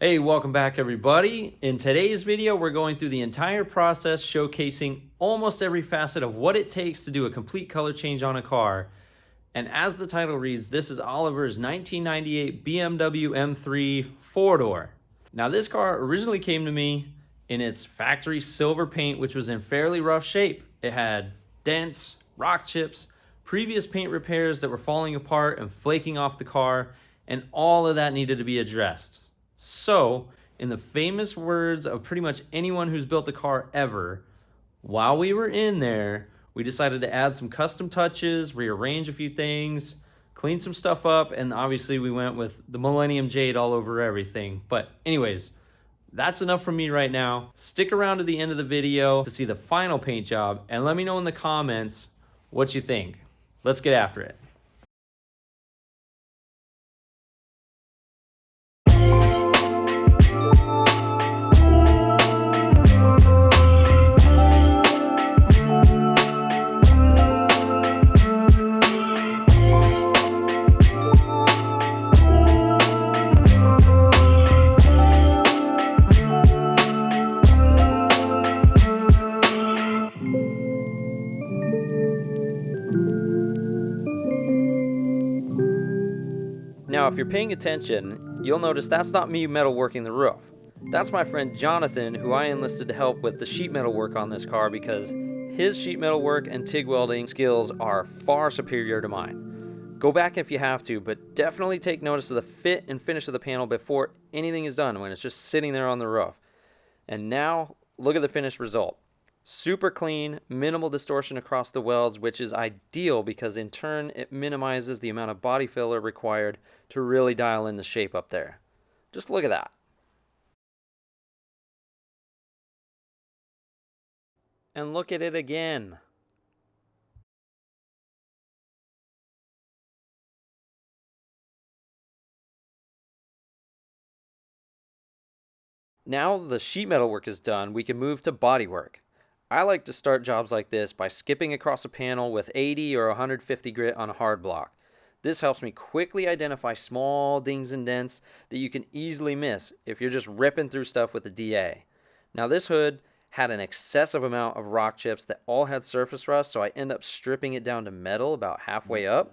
Hey, welcome back everybody. In today's video, we're going through the entire process showcasing almost every facet of what it takes to do a complete color change on a car. And as the title reads, this is Oliver's 1998 BMW M3 four-door. Now this car originally came to me in its factory silver paint, which was in fairly rough shape. It had dents, rock chips, previous paint repairs that were falling apart and flaking off the car, and all of that needed to be addressed. So, in the famous words of pretty much anyone who's built a car ever, while we were in there, we decided to add some custom touches, rearrange a few things, clean some stuff up, and obviously we went with the Millennium Jade all over everything. But anyways, that's enough from me right now. Stick around to the end of the video to see the final paint job, and let me know in the comments what you think. Let's get after it. Now, if you're paying attention, you'll notice that's not me metalworking the roof. That's my friend Jonathan, who I enlisted to help with the sheet metal work on this car because his sheet metal work and TIG welding skills are far superior to mine. Go back if you have to, but definitely take notice of the fit and finish of the panel before anything is done when it's just sitting there on the roof. And now, look at the finished result. Super clean, minimal distortion across the welds, which is ideal because in turn it minimizes the amount of body filler required to really dial in the shape up there. Just look at that. And look at it again. Now the sheet metal work is done, we can move to bodywork. I like to start jobs like this by skipping across a panel with 80 or 150 grit on a hard block. This helps me quickly identify small dings and dents that you can easily miss if you're just ripping through stuff with a DA. Now this hood had an excessive amount of rock chips that all had surface rust, so I end up stripping it down to metal about halfway up.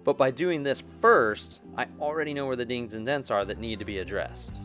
But by doing this first, I already know where the dings and dents are that need to be addressed.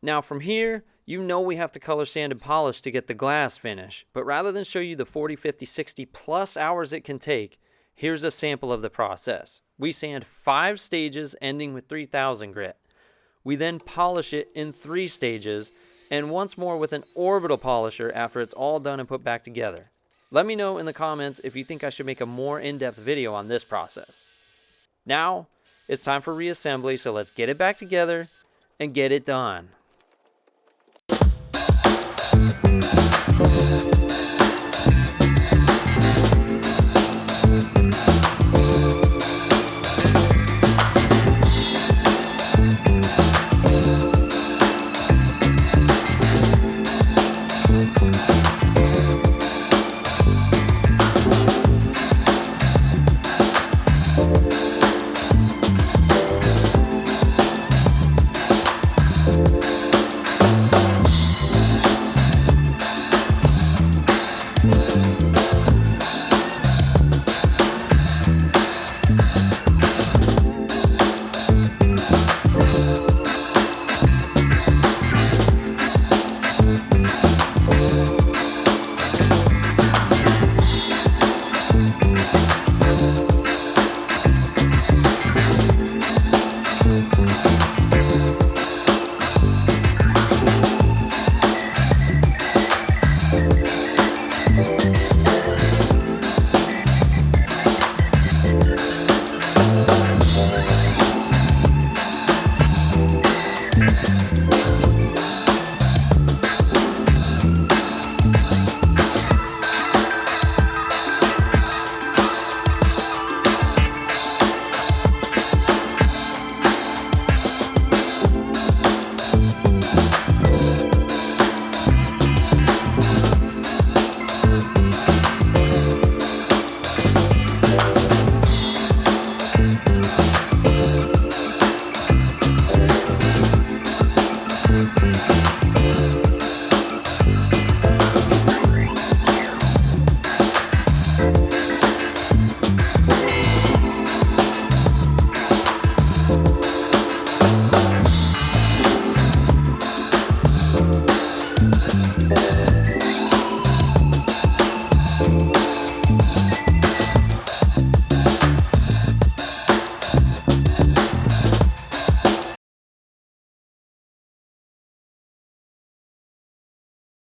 Now from here, you know we have to color sand and polish to get the glass finish, but rather than show you the 40, 50, 60 plus hours it can take, here's a sample of the process. We sand 5 stages ending with 3000 grit. We then polish it in 3 stages and once more with an orbital polisher after it's all done and put back together. Let me know in the comments if you think I should make a more in-depth video on this process. Now, it's time for reassembly, so let's get it back together and get it done.